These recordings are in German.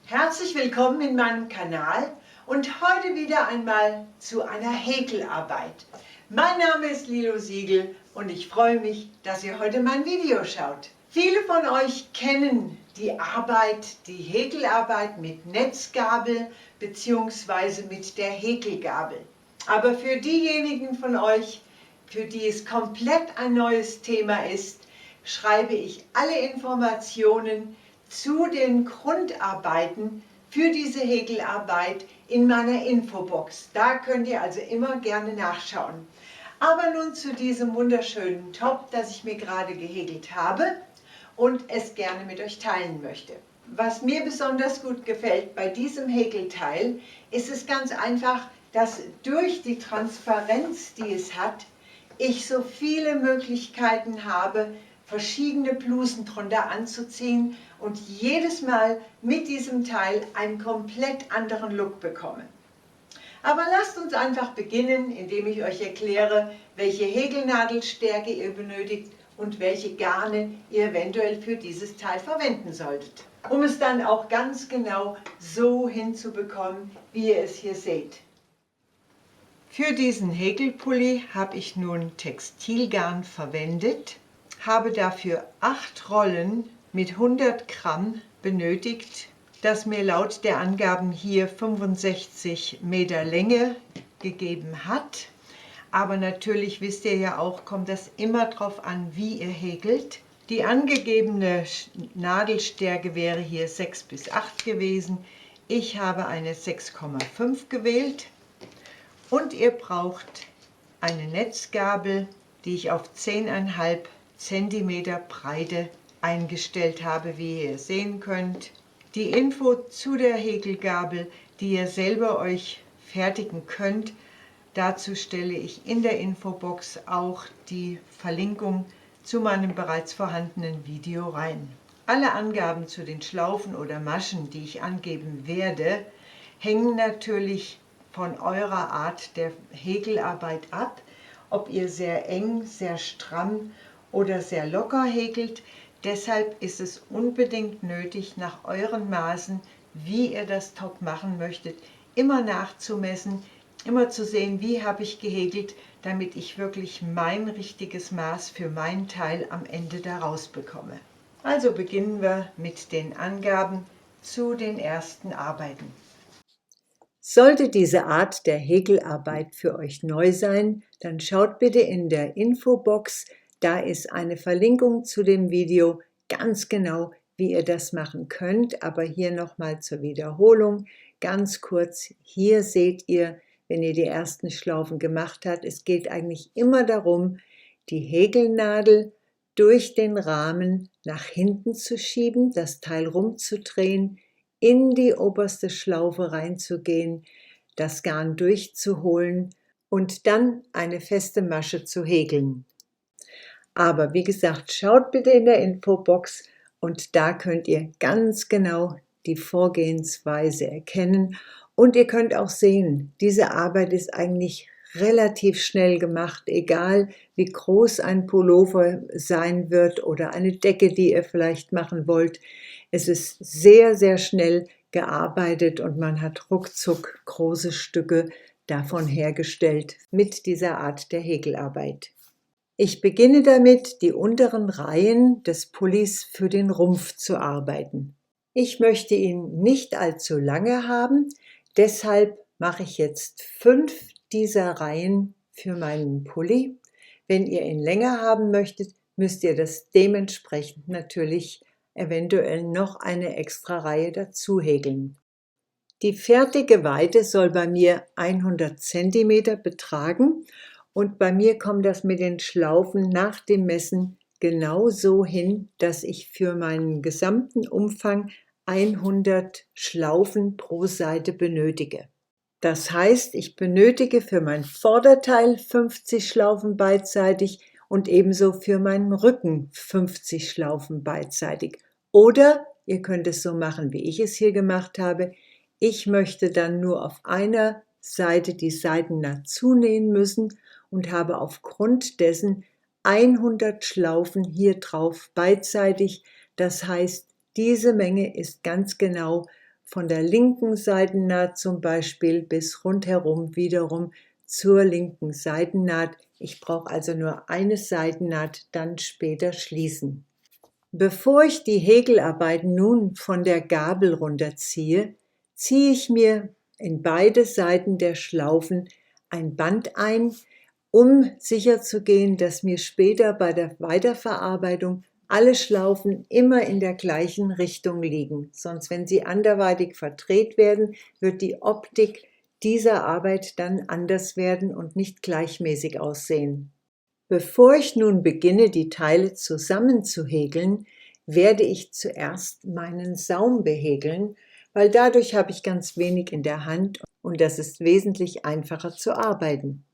Herzlich willkommen in meinem Kanal und heute wieder einmal zu einer Häkelarbeit. Mein Name ist Lilo Siegel und ich freue mich, dass ihr heute mein Video schaut. Viele von euch kennen die Häkelarbeit mit Netzgabel bzw. mit der Häkelgabel. Aber für diejenigen von euch, für die es komplett ein neues Thema ist, schreibe ich alle Informationen zu den Grundarbeiten für diese Häkelarbeit in meiner Infobox. Da könnt ihr also immer gerne nachschauen. Aber nun zu diesem wunderschönen Top, das ich mir gerade gehäkelt habe und es gerne mit euch teilen möchte. Was mir besonders gut gefällt bei diesem Häkelteil, ist es ganz einfach, dass durch die Transparenz, die es hat, ich so viele Möglichkeiten habe, verschiedene Blusen drunter anzuziehen und jedes Mal mit diesem Teil einen komplett anderen Look bekomme. Aber lasst uns einfach beginnen, indem ich euch erkläre, welche Häkelnadelstärke ihr benötigt und welche Garne ihr eventuell für dieses Teil verwenden solltet, um es dann auch ganz genau so hinzubekommen, wie ihr es hier seht. Für diesen Häkelpulli habe ich nun Textilgarn verwendet, habe dafür 8 Rollen mit 100 Gramm benötigt, das mir laut der Angaben hier 65 Meter Länge gegeben hat. Aber natürlich wisst ihr ja auch, kommt das immer darauf an, wie ihr häkelt. Die angegebene Nadelstärke wäre hier 6 bis 8 gewesen. Ich habe eine 6,5 gewählt. Und ihr braucht eine Netzgabel, die ich auf 10,5 cm Breite eingestellt habe, wie ihr sehen könnt. Die Info zu der Häkelgabel, die ihr selber euch fertigen könnt, dazu stelle ich in der Infobox auch die Verlinkung zu meinem bereits vorhandenen Video rein. Alle Angaben zu den Schlaufen oder Maschen, die ich angeben werde, hängen natürlich von eurer Art der Häkelarbeit ab, ob ihr sehr eng, sehr stramm oder sehr locker häkelt. Deshalb ist es unbedingt nötig, nach euren Maßen, wie ihr das Top machen möchtet, immer nachzumessen, immer zu sehen, wie habe ich gehäkelt, damit ich wirklich mein richtiges Maß für mein Teil am Ende daraus bekomme. Also beginnen wir mit den Angaben zu den ersten Arbeiten. Sollte diese Art der Häkelarbeit für euch neu sein, dann schaut bitte in der Infobox, da ist eine Verlinkung zu dem Video, ganz genau, wie ihr das machen könnt. Aber hier nochmal zur Wiederholung, ganz kurz, hier seht ihr, wenn ihr die ersten Schlaufen gemacht habt, es geht eigentlich immer darum, die Häkelnadel durch den Rahmen nach hinten zu schieben, das Teil rumzudrehen, in die oberste Schlaufe reinzugehen, das Garn durchzuholen und dann eine feste Masche zu häkeln. Aber wie gesagt, schaut bitte in der Infobox und da könnt ihr ganz genau die Vorgehensweise erkennen und ihr könnt auch sehen, diese Arbeit ist eigentlich relativ schnell gemacht, egal wie groß ein Pullover sein wird oder eine Decke, die ihr vielleicht machen wollt. Es ist sehr, sehr schnell gearbeitet und man hat ruckzuck große Stücke davon hergestellt mit dieser Art der Häkelarbeit. Ich beginne damit, die unteren Reihen des Pullis für den Rumpf zu arbeiten. Ich möchte ihn nicht allzu lange haben, deshalb mache ich jetzt 5 dieser Reihen für meinen Pulli. Wenn ihr ihn länger haben möchtet, müsst ihr das dementsprechend natürlich eventuell noch eine extra Reihe dazu häkeln. Die fertige Weite soll bei mir 100 cm betragen und bei mir kommt das mit den Schlaufen nach dem Messen genau so hin, dass ich für meinen gesamten Umfang 100 Schlaufen pro Seite benötige. Das heißt, ich benötige für mein Vorderteil 50 Schlaufen beidseitig und ebenso für meinen Rücken 50 Schlaufen beidseitig. Oder ihr könnt es so machen, wie ich es hier gemacht habe. Ich möchte dann nur auf einer Seite die Seiten dazu nähen müssen und habe aufgrund dessen 100 Schlaufen hier drauf beidseitig. Das heißt, diese Menge ist ganz genau von der linken Seitennaht zum Beispiel bis rundherum wiederum zur linken Seitennaht. Ich brauche also nur eine Seitennaht, dann später schließen. Bevor ich die Häkelarbeit nun von der Gabel runterziehe, ziehe ich mir in beide Seiten der Schlaufen ein Band ein, um sicherzugehen, dass mir später bei der Weiterverarbeitung alle Schlaufen immer in der gleichen Richtung liegen. Sonst, wenn sie anderweitig verdreht werden, wird die Optik dieser Arbeit dann anders werden und nicht gleichmäßig aussehen. Bevor ich nun beginne, die Teile zusammen zu häkeln, werde ich zuerst meinen Saum behäkeln, weil dadurch habe ich ganz wenig in der Hand und das ist wesentlich einfacher zu arbeiten.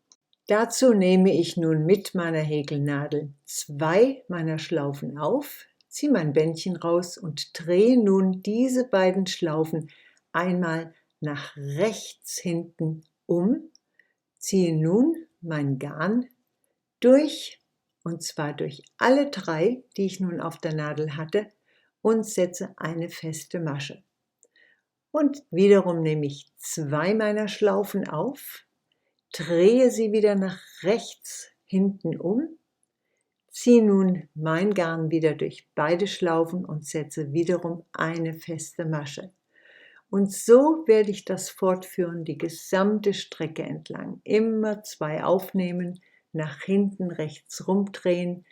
Dazu nehme ich nun mit meiner Häkelnadel 2 meiner Schlaufen auf, ziehe mein Bändchen raus und drehe nun diese beiden Schlaufen einmal nach rechts hinten um, ziehe nun mein Garn durch, und zwar durch alle 3, die ich nun auf der Nadel hatte, und setze eine feste Masche. Und wiederum nehme ich 2 meiner Schlaufen auf, drehe sie wieder nach rechts hinten um, ziehe nun mein Garn wieder durch beide Schlaufen und setze wiederum eine feste Masche. Und so werde ich das fortführen, die gesamte Strecke entlang. Immer 2 aufnehmen, nach hinten rechts rumdrehen,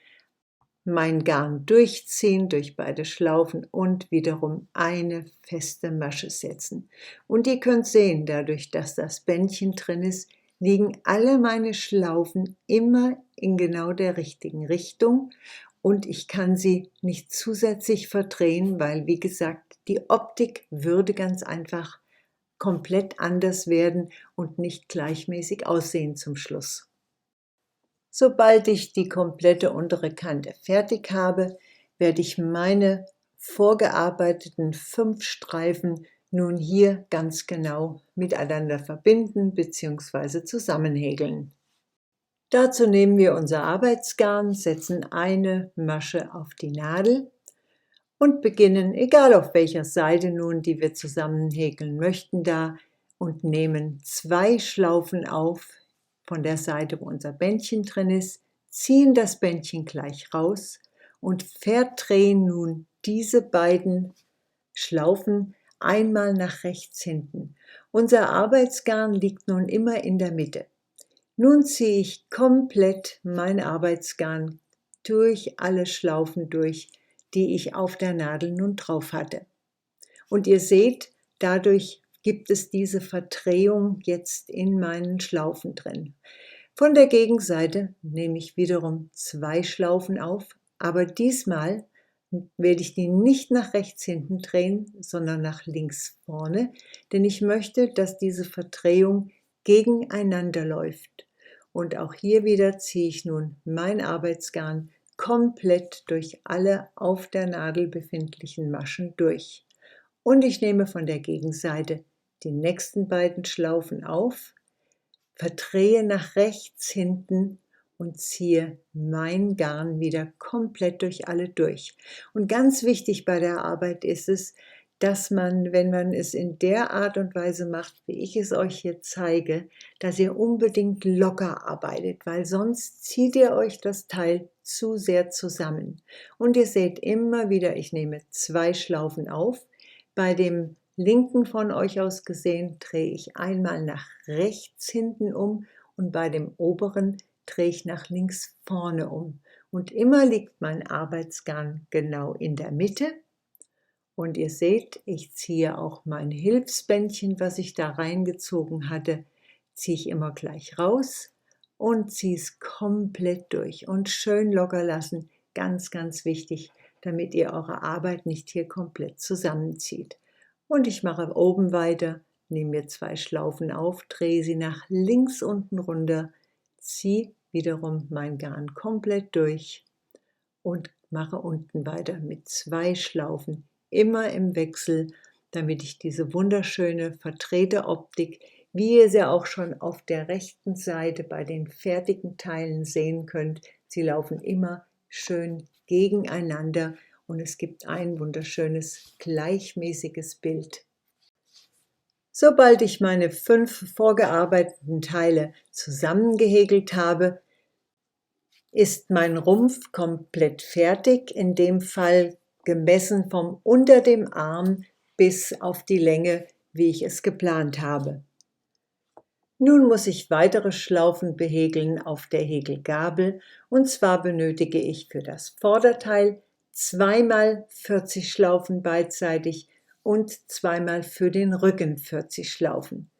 mein Garn durchziehen durch beide Schlaufen und wiederum eine feste Masche setzen. Und ihr könnt sehen, dadurch, dass das Bändchen drin ist, liegen alle meine Schlaufen immer in genau der richtigen Richtung und ich kann sie nicht zusätzlich verdrehen, weil, wie gesagt, die Optik würde ganz einfach komplett anders werden und nicht gleichmäßig aussehen zum Schluss. Sobald ich die komplette untere Kante fertig habe, werde ich meine vorgearbeiteten 5 Streifen nun hier ganz genau miteinander verbinden bzw. zusammenhäkeln. Dazu nehmen wir unser Arbeitsgarn, setzen eine Masche auf die Nadel und beginnen, egal auf welcher Seite nun, die wir zusammen häkeln möchten, da und nehmen 2 Schlaufen auf von der Seite, wo unser Bändchen drin ist, ziehen das Bändchen gleich raus und verdrehen nun diese beiden Schlaufen einmal nach rechts hinten. Unser Arbeitsgarn liegt nun immer in der Mitte. Nun ziehe ich komplett mein Arbeitsgarn durch alle Schlaufen durch, die ich auf der Nadel nun drauf hatte. Und ihr seht, dadurch gibt es diese Verdrehung jetzt in meinen Schlaufen drin. Von der Gegenseite nehme ich wiederum 2 Schlaufen auf, aber diesmal werde ich die nicht nach rechts hinten drehen, sondern nach links vorne, denn ich möchte, dass diese Verdrehung gegeneinander läuft. Und auch hier wieder ziehe ich nun mein Arbeitsgarn komplett durch alle auf der Nadel befindlichen Maschen durch. Und ich nehme von der Gegenseite die nächsten beiden Schlaufen auf, verdrehe nach rechts hinten und ziehe mein Garn wieder komplett durch alle durch. Und ganz wichtig bei der Arbeit ist es, dass man, wenn man es in der Art und Weise macht, wie ich es euch hier zeige, dass ihr unbedingt locker arbeitet, weil sonst zieht ihr euch das Teil zu sehr zusammen. Und ihr seht immer wieder, ich nehme 2 Schlaufen auf. Bei dem linken von euch aus gesehen drehe ich einmal nach rechts hinten um und bei dem oberen drehe ich nach links vorne um. Und immer liegt mein Arbeitsgarn genau in der Mitte. Und ihr seht, ich ziehe auch mein Hilfsbändchen, was ich da reingezogen hatte, ziehe ich immer gleich raus und ziehe es komplett durch und schön locker lassen. Ganz, ganz wichtig, damit ihr eure Arbeit nicht hier komplett zusammenzieht. Und ich mache oben weiter, nehme mir 2 Schlaufen auf, drehe sie nach links unten runter, ziehe wiederum mein Garn komplett durch und mache unten weiter mit 2 Schlaufen, immer im Wechsel, damit ich diese wunderschöne verdrehte Optik, wie ihr sie auch schon auf der rechten Seite bei den fertigen Teilen sehen könnt, sie laufen immer schön gegeneinander und es gibt ein wunderschönes, gleichmäßiges Bild. Sobald ich meine 5 vorgearbeiteten Teile zusammengehäkelt habe, ist mein Rumpf komplett fertig, in dem Fall gemessen vom unter dem Arm bis auf die Länge, wie ich es geplant habe. Nun muss ich weitere Schlaufen behäkeln auf der Häkelgabel, und zwar benötige ich für das Vorderteil 2 x 40 Schlaufen beidseitig und 2 x für den Rücken 40 Schlaufen.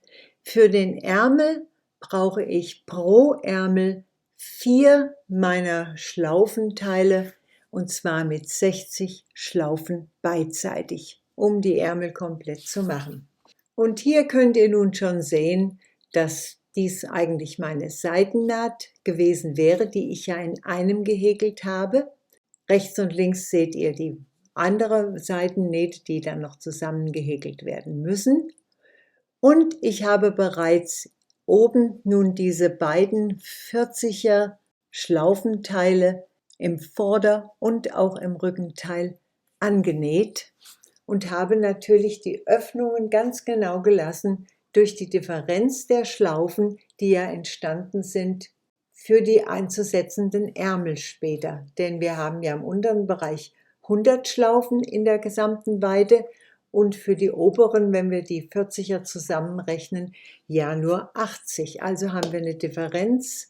Für den Ärmel brauche ich pro Ärmel 4 meiner Schlaufenteile, und zwar mit 60 Schlaufen beidseitig, um die Ärmel komplett zu machen. Und hier könnt ihr nun schon sehen, dass dies eigentlich meine Seitennaht gewesen wäre, die ich ja in einem gehäkelt habe. Rechts und links seht ihr die andere Seitennähte, die dann noch zusammengehäkelt werden müssen. Und ich habe bereits oben nun diese beiden 40er Schlaufenteile im Vorder- und auch im Rückenteil angenäht und habe natürlich die Öffnungen ganz genau gelassen durch die Differenz der Schlaufen, die ja entstanden sind für die einzusetzenden Ärmel später. Denn wir haben ja im unteren Bereich 100 Schlaufen in der gesamten Weite und für die oberen, wenn wir die 40er zusammenrechnen, ja nur 80. Also haben wir eine Differenz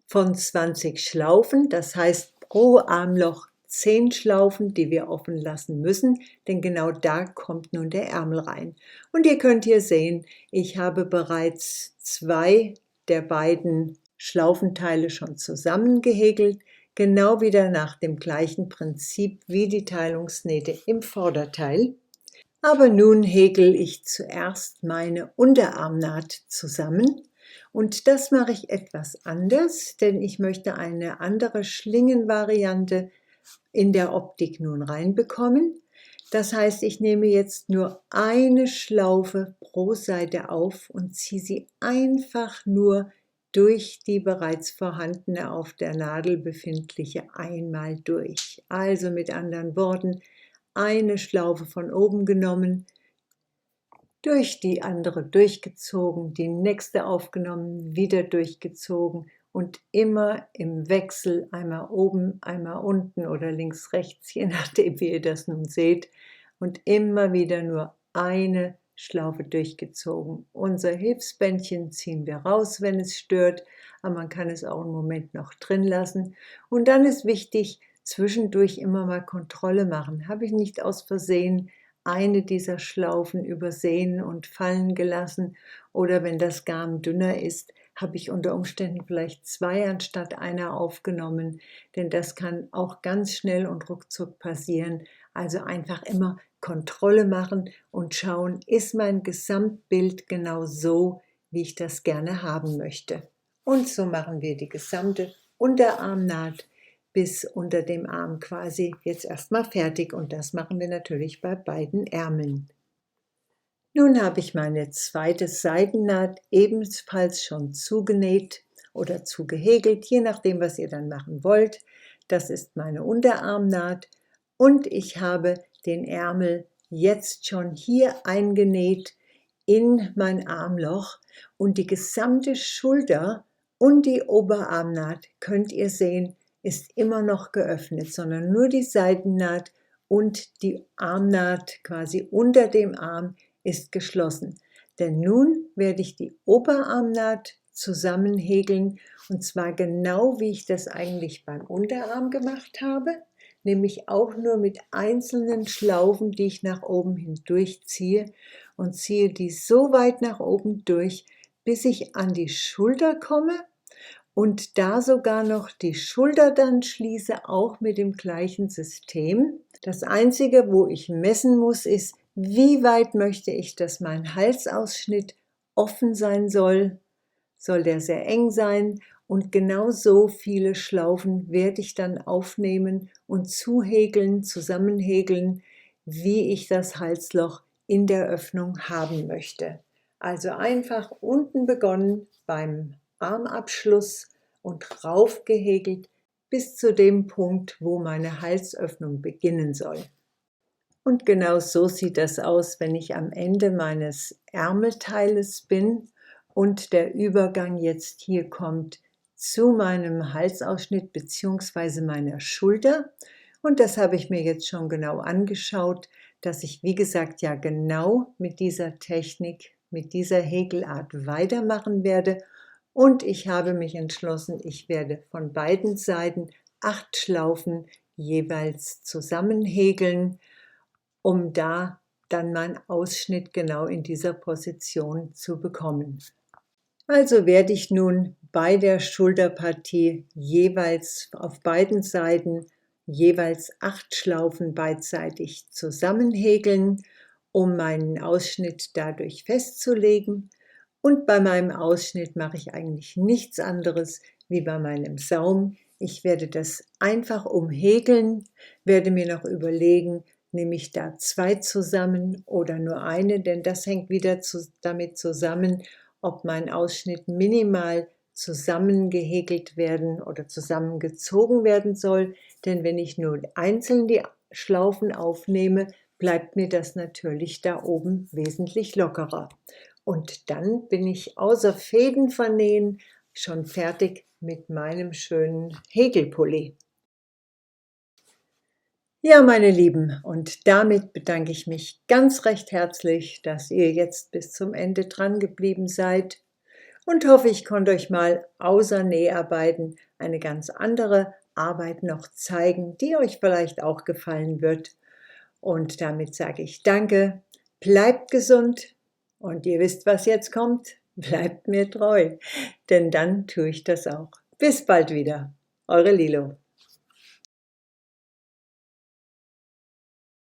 von 20 Schlaufen, das heißt pro Armloch 10 Schlaufen, die wir offen lassen müssen, denn genau da kommt nun der Ärmel rein. Und ihr könnt hier sehen, ich habe bereits 2 der beiden Schlaufenteile schon zusammengehäkelt, genau wieder nach dem gleichen Prinzip wie die Teilungsnähte im Vorderteil. Aber nun häkel ich zuerst meine Unterarmnaht zusammen. Und das mache ich etwas anders, denn ich möchte eine andere Schlingenvariante in der Optik nun reinbekommen. Das heißt, ich nehme jetzt nur eine Schlaufe pro Seite auf und ziehe sie einfach nur durch die bereits vorhandene auf der Nadel befindliche einmal durch. Also mit anderen Worten, eine Schlaufe von oben genommen, durch die andere durchgezogen, die nächste aufgenommen, wieder durchgezogen und immer im Wechsel, einmal oben, einmal unten oder links, rechts, je nachdem, wie ihr das nun seht, und immer wieder nur eine Schlaufe durchgezogen. Unser Hilfsbändchen ziehen wir raus, wenn es stört, aber man kann es auch einen Moment noch drin lassen. Und dann ist wichtig, zwischendurch immer mal Kontrolle machen. Habe ich nicht aus Versehen eine dieser Schlaufen übersehen und fallen gelassen, oder wenn das Garn dünner ist, habe ich unter Umständen vielleicht 2 anstatt einer aufgenommen, denn das kann auch ganz schnell und ruckzuck passieren. Also einfach immer Kontrolle machen und schauen, ist mein Gesamtbild genau so, wie ich das gerne haben möchte. Und so machen wir die gesamte Unterarmnaht bis unter dem Arm quasi jetzt erstmal fertig, und das machen wir natürlich bei beiden Ärmeln. Nun habe ich meine zweite Seitennaht ebenfalls schon zugenäht oder zugehäkelt, je nachdem, was ihr dann machen wollt. Das ist meine Unterarmnaht und ich habe den Ärmel jetzt schon hier eingenäht in mein Armloch, und die gesamte Schulter und die Oberarmnaht, könnt ihr sehen, ist immer noch geöffnet, sondern nur die Seitennaht und die Armnaht quasi unter dem Arm ist geschlossen. Denn nun werde ich die Oberarmnaht zusammenhäkeln, und zwar genau wie ich das eigentlich beim Unterarm gemacht habe, nämlich auch nur mit einzelnen Schlaufen, die ich nach oben hin durchziehe, und ziehe die so weit nach oben durch, bis ich an die Schulter komme und da sogar noch die Schulter dann schließe, auch mit dem gleichen System. Das Einzige, wo ich messen muss, ist, wie weit möchte ich, dass mein Halsausschnitt offen sein soll. Soll der sehr eng sein? Und genau so viele Schlaufen werde ich dann aufnehmen und zuhäkeln, zusammenhäkeln, wie ich das Halsloch in der Öffnung haben möchte. Also einfach unten begonnen beim Armabschluss und raufgehäkelt bis zu dem Punkt, wo meine Halsöffnung beginnen soll. Und genau so sieht das aus, wenn ich am Ende meines Ärmelteiles bin und der Übergang jetzt hier kommt zu meinem Halsausschnitt bzw. meiner Schulter. Und das habe ich mir jetzt schon genau angeschaut, dass ich, wie gesagt, ja genau mit dieser Technik, mit dieser Häkelart weitermachen werde. Und ich habe mich entschlossen, ich werde von beiden Seiten 8 Schlaufen jeweils zusammenhäkeln, um da dann meinen Ausschnitt genau in dieser Position zu bekommen. Also werde ich nun bei der Schulterpartie jeweils auf beiden Seiten jeweils 8 Schlaufen beidseitig zusammenhäkeln, um meinen Ausschnitt dadurch festzulegen. Und bei meinem Ausschnitt mache ich eigentlich nichts anderes wie bei meinem Saum. Ich werde das einfach umhäkeln, werde mir noch überlegen, nehme ich da 2 zusammen oder nur eine, denn das hängt wieder damit zusammen, ob mein Ausschnitt minimal zusammengehäkelt werden oder zusammengezogen werden soll. Denn wenn ich nur einzeln die Schlaufen aufnehme, bleibt mir das natürlich da oben wesentlich lockerer. Und dann bin ich außer Fäden vernähen schon fertig mit meinem schönen Häkelpulli. Ja, meine Lieben, und damit bedanke ich mich ganz recht herzlich, dass ihr jetzt bis zum Ende dran geblieben seid und hoffe, ich konnte euch mal außer Näharbeiten eine ganz andere Arbeit noch zeigen, die euch vielleicht auch gefallen wird. Und damit sage ich Danke, bleibt gesund und ihr wisst, was jetzt kommt, bleibt mir treu, denn dann tue ich das auch. Bis bald wieder, eure Lilo.